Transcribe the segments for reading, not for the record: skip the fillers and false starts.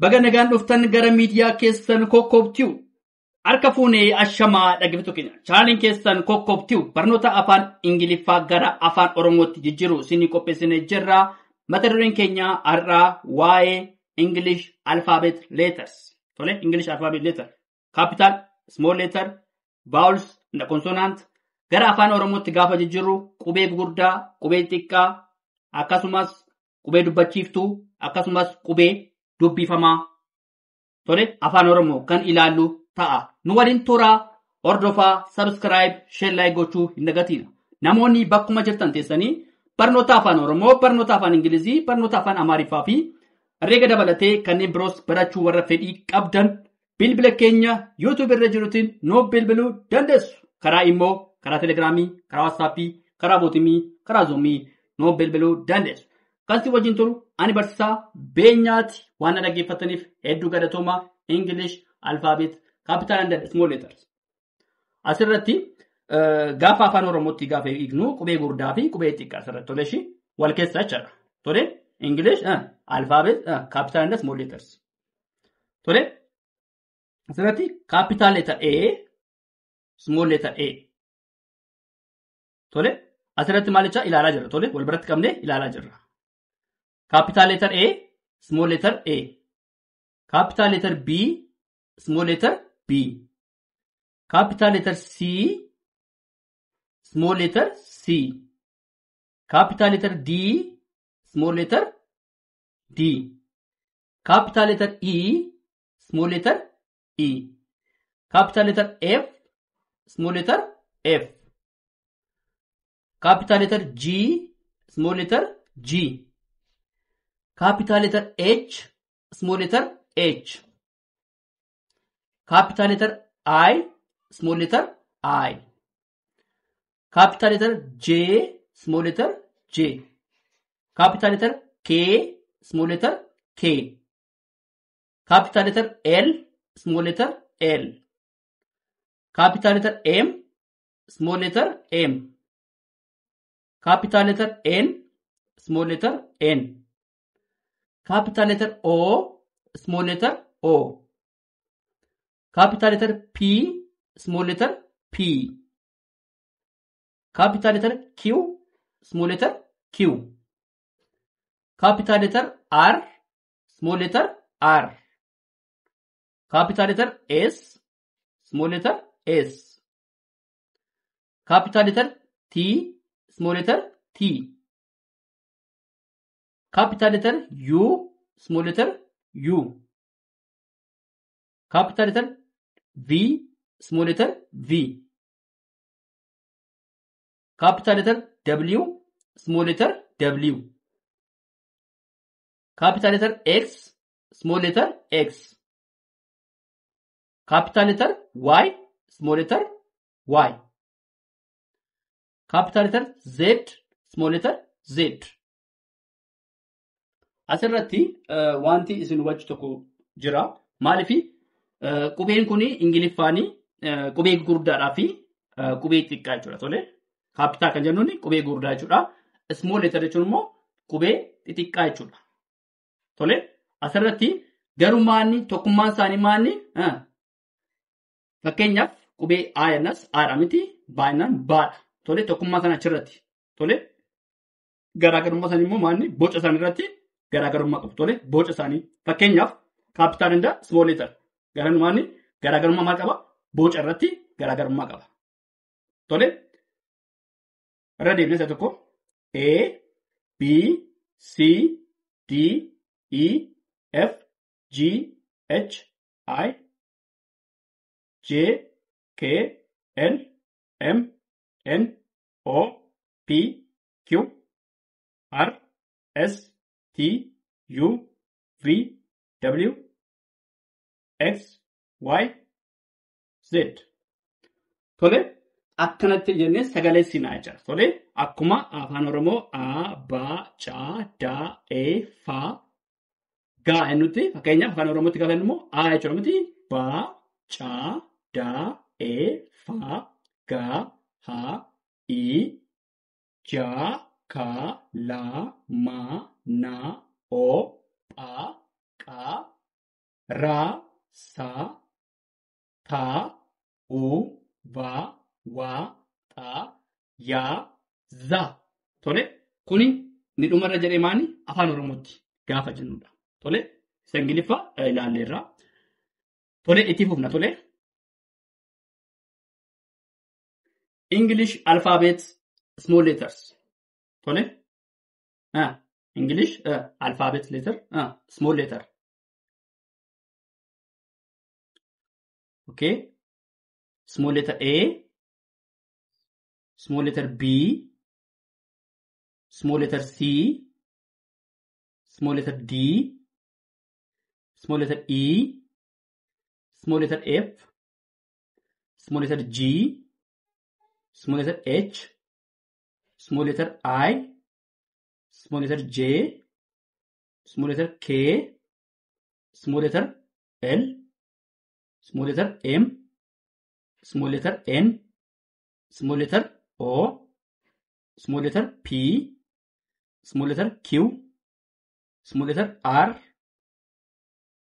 Baga nagaan dhuftan gara miidiyaa keessan kokkobtiu. Harka fuunee ashamaa dhaggeeffattu keenya. Chaanaliin keessan kokkobtiu barnoota afaan Ingiliffaa gara afaan Oromootti jijjiiru isinii qopheessinee jirra. Mata dureen keenya har'aa waa'ee English alphabet letters. Tole, English alphabet letter. Capital, small letter, vowels, consonant. Gara afaan Oromootti gaafa jijjiiru qubee gurguddaa, qubee xiqqaa, akkasumas qubee dubbachiiftuu, akkasumas qubee dubbifamaa. Tole, afaan Oromoo kan ilaallu ta'a. Nu waliin turaa, hordofaa, subscribe, share, like gochuu hin dagatina. Namoonni bakkuma jirtan teessanii barnoota afaan Oromoo, barnoota afaan Ingilizii, barnoota afaan Amaariffaa fi herreega dabalatee kanneen biroos barachuu warra fedhii qabdan bilbila keenya YouTube irra jirutiin nu bilbiluu dandeessu. Karaa immoo karaa Telegiraamii, karaa WhatsAppii, karaa Bootimii, karaa Zoomii nu bilbiluu dandeessu. Kansi wajjin turu ani barsiisaa beenyaati waan dhaggeeffataniif hedduu galatooma. English alphabet capital and small letters. Asirratti gaafa afaan Oromootti gaafa hiiknu qubee guddaa fi qubee xiqqaa asirratti toleshi wal keessa jechuudha. Tole, English alphabet capital and small letters. Tole, asirratti capital letter A, small letter A. Tole, asirratti maal jecha ilaalaa jirra. Tole, wal biratti qabnee ilaalaa jirra. Capital letter A, small letter A. Capital letter B, small letter B. Capital letter C, small letter C. Capital letter D, small letter D. Capital letter E, small letter E. Capital letter F, small letter F. Capital letter G, small letter G. Capital letter H, small letter H. Capital letter I, small letter I. Capital letter J, small letter J. Capital letter K, small letter K. Capital letter L, small letter L. Capital letter M, small letter M. Capital letter N, small letter N. Capital letter O, small letter O. Capital letter P, small letter P. Capital letter Q, small letter Q. Capital letter R, small letter R. Capital letter S, small letter S. Capital letter T, small letter T. Capital letter U, small letter U. Capital letter V, small letter V. Capital letter W, small letter W. Capital letter X, small letter X. Capital letter Y, small letter Y. Capital letter Z, small letter Z. Asirratti wanti isin hubachu tokko jira. Maaliifi qubeen kuni Ingiliffaanii qubee gurguddaadhaa fi qubee xiqqaa jechuudha. Tole, capital kan jennuun qubee gurguddaa jechuudha. Small letter jechuun immoo qubee xixiqqaa jechuudha. Tole, asirratti garuu maanni tokkummaan isaanii maanni? Fakkeenyaaf qubee A jennas Aadha miti, baay'inaan Baadha. Tole, tokkummaa sana achirratti. Tole, garaagarummaa isaanii immoo maanni boca isaanii irratti garaagarummaa qabu. Tole, boca isaanii. Fakkeenyaaf capital and small letter. Garaagarummaa maal qaba? Boca irratti garaagarummaa qaba. Tole, irra deebinee isa tokko A, B, C, D, E, F, G, H, I, J, K, L, M, N, O, P, Q, R, S, T, U, V, W, X, Y, Z. Tole, akkanatti jennee sagaleessinaa jechuudha. Tole, akkuma afaan Oromoo A, B, C, D, E, F, G jennutti fakkeenyaaf afaan Oromootti gaafa jennu immoo A jechuudha miti. B, C, D, E, F, G, H, I, J, K, L, M, N, O, P, Q, ra, sa, ta, u, va, wa, ta, ya, za. Tole kuni ni dhumarra jedhee maani afaan oromootti gaafa jennudha. Tole isa ingiliffaa ilaalleerra. Tole itti fufna tole. English alphabet small letters. Tole. English alphabet letter small letter. Okay. Small letter A, small letter B, small letter C, small letter D, small letter E, small letter F, small letter G, small letter H, small letter I, small letter J, small letter K, small letter L, small letter M, small letter N, small letter O, small letter P, small letter Q, small letter R,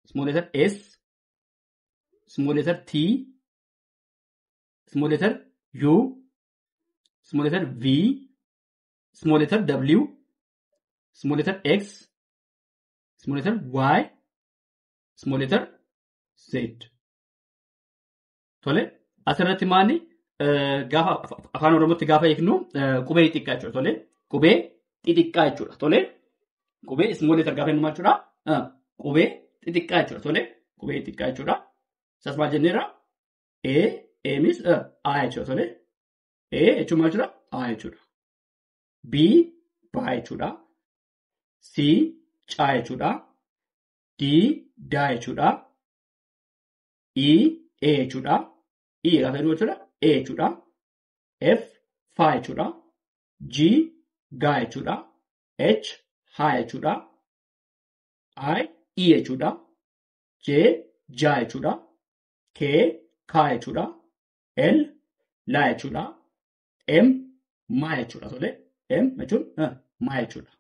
small letter S, small letter T, small letter U, small letter V, small letter W, small letter X, small letter Y, small letter Z. Tole asirratti maani gaafa afaan oromootti gaafa eegnu qubee xiqqaa jechuudha. Tole qubee xixiqqaa jechuudha. Tole qubee small letter gaafa jennu maal jechuudha? Qubee xixiqqaa jechuudha. Tole qubee xixiqqaa jechuudha. Isas maal jenneerra? A means A jechuudha. Tole A jechuun maal jechuudha? A jechuudha. B ba jechuudha. C ca jechuudha. D da jechuudha. E A jechuudha. E gaafa jennu jechuudha? A jechuudha. F fa jechuudha. G ga jechuudha. H ha jechuudha. I E jechuudha. J ja jechuudha. K ka jechuudha. L la jechuudha. M ma jechuudha. Tole M jechuun ma jechuudha.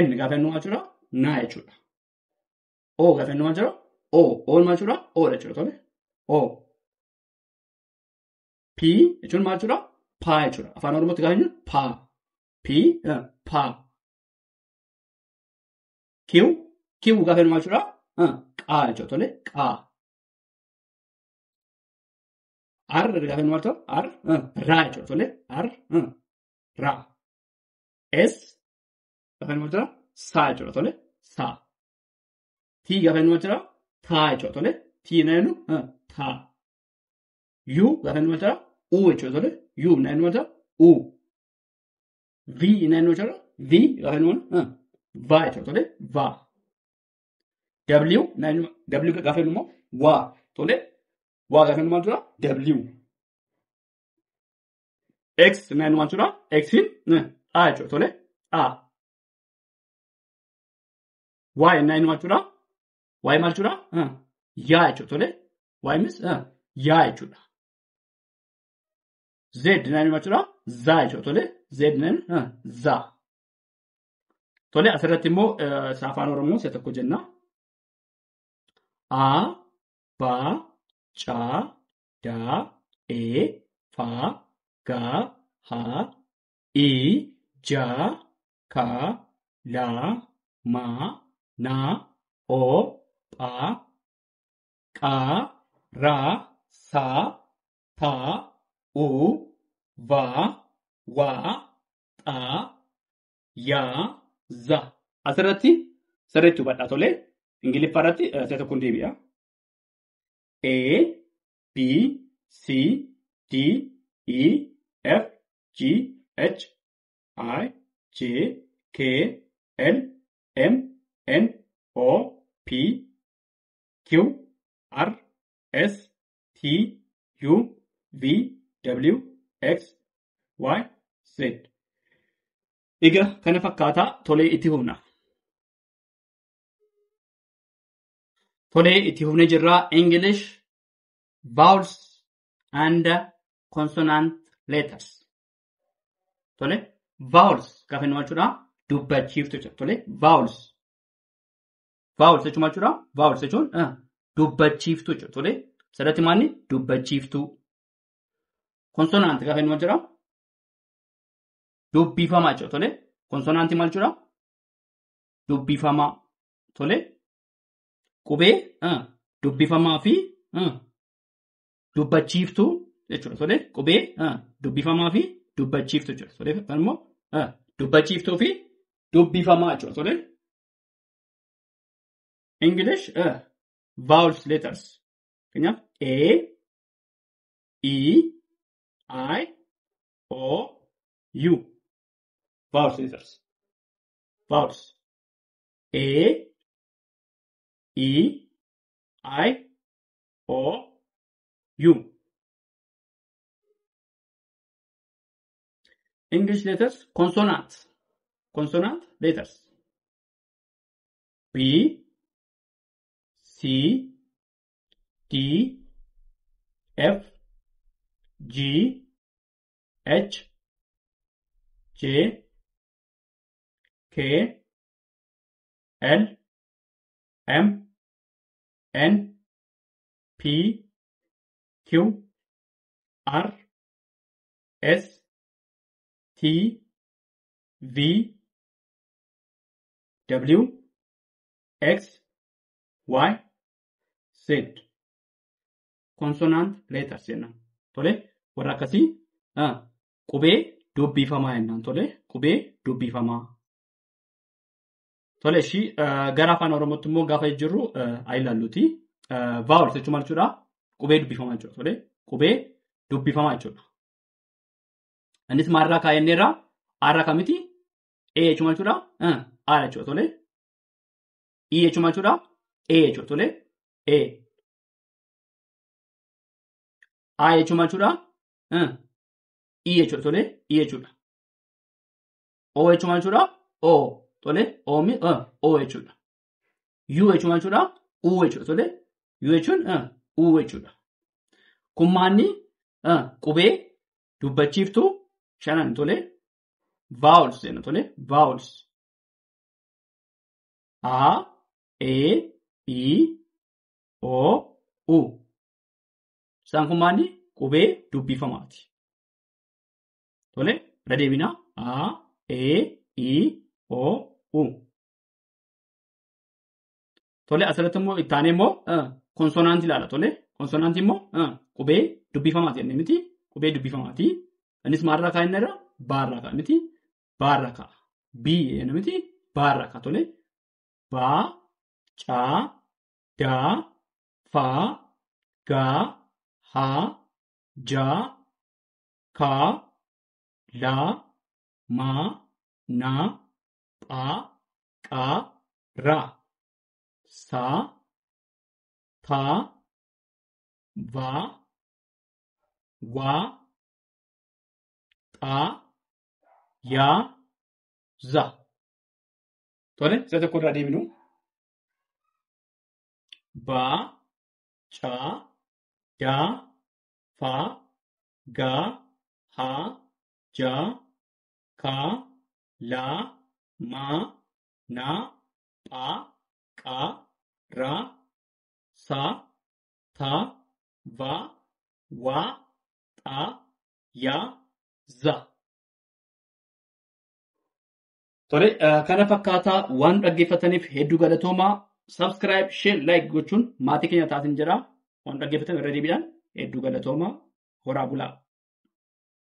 N gaafa jennu maal jechuudha? Na jechuudha. O gaafa jennu maal jechuudha? O maal jechuudha? O jechuudha. Tole O. P jechuun maal jechuudha? Pa jechuudha. Afaan oromootti gaafa jennu pa. P pa. Q gaafa jennu maal jechuudha? Qa jechuudha. Tole qa. R gaafa jennu maal jechuudha? R ra jechuudha. Tole R ra. S gaafa jennu maal jechuudha? Sa jechuudha. Tole sa. T gaafa jennu maal jechuudha? Ta jechuudha. Tole T na jennu ta. U gaafa jennu maal jechuudha? U jechuudha. Tole U na jennu maal jechuudha? U. V na jennu jechuudha? V gaafa jennu va jechuudha. Tole va. W gaafa jennu immoo wa. Tole wa gaafa jennu maal jechuudha? W. X na jennu maal jechuudha? X A jechuudha. Tole A. Y na jennu maal jechuudha? Y maal jechuudha? Ya jechuudha. Tole Y means ya jechuudha. Z na jennu maal jechuudha? Za jechuudha. Tole Z na jennu za. Tole asirratti immoo afaan oromoo isa tokko jenna. A, ba, ca, da, e, fa, ga, ha, i, ja, ka, la, ma, na, o, pa, qa, ra, sa, ta, u, va, wa, ta, ya, za. Asirratti sirriitti hubadhaa tole. Ingiliffaarratti isa tokkoon deebi'a. A, B, C, D, E, F, G, H, I, J, K, L, M, N, O, P, Q, R, S, T, U, V, W, X, Y, Z. Egaa kana fakkaataa tolee itti hubna. Tolee itti hubne jirraa English vowels and consonant letters. Tole vowels gaafa inni maal jechuudha? Dubbachiiftu jechuudha. Tole vowels. Vowels jechuun maal jechuudha? Vowels jechuun dubbachiiftuu jechuudha. Tole sadatti maalni dubbachiiftuu. Konsonaantii gaafa inni maal jedhaa? Dubbifamaa jechuudha. Tole konsonaantii maal jechuudha? Dubbifamaa. Tole qubee dubbifamaa fi dubbachiiftuu jechuudha. Tole qubee dubbifamaa fi dubbachiiftuu jechuudha. Tole kan immoo dubbachiiftuu fi dubbifamaa jechuudha. Tole English vowels letters. Keenyaaf A, E, I, O, U. Vowels letters. Vowels. A, E, I, O, U. English letters, consonant. Consonant letters. B, C, D, F, G, H, J, K, L, M, N, P, Q, R, S, T, V, W, X, Y, Z. Consonant letters jennaan. Tole warra akkasii qubee dubbifamaa jennaan. Tole qubee dubbifamaa. Tole ishii gara afaan Oromootti immoo gaafa jirru haa ilaalluuti. Vowels jechuun maal jechuudha? Qubee dubbifamaa jechuudha. Tole qubee dubbifamaa jechuudha. Innis maalirraa kaa'enneerraa? Aarraa kamiti? A jechuun maal jechuudha? A jechuudha. Tole E jechuun maal jechuudha? A jechuudha. Tole A. I jechuun maal jechuudha? E jechuudha. Tole E jechuudha. O jechuun maal jechuudha? O. Tole O jechuudha. U jechuun maal jechuudha? U jechuudha. Tole U jechuun U jechuudha. Kun maanni qubee dubbachiiftuu shanan. Tole vowels jenna. Tole vowels. A, E, I, O, U. Isaan kun maanni qubee dubbifamaati. Tole irra deebinaa. A, E, I, O, U. Tole asirratti immoo itti aanee immoo konsonaantii ilaala. Tole konsonaantii immoo qubee dubbifamaati jennee miti. Qubee dubbifamaati. Innis maalirraa kaa'e irra? Baarraa ka'a miti. Baarraa ka'a. B jennee miti. Baarraa ka'a. Tole baa, caa, daa, faa, gaa, haa, jaa, kaa, laa, maa, naa, phaa, qaa, raa, saa, taa, vaa, waa, xaa, yaa, za. Tole isa tokko irraa deebinu. Baa, caa, daa, faa, gaa, haa, jaa, kaa, laa, maa, naa, phaa, qaa, raa, saa, taa, vaa, waa, xaa, yaa, za. Tole kana fakkaataa waan dhaggeeffataniif hedduu galatoomaa. Subscribe, share, like gochuun maatii keenya taasin jira. Waan dhaggeeffatan irra deebiidhaan hedduu galatoomaa. Horaa bulaa.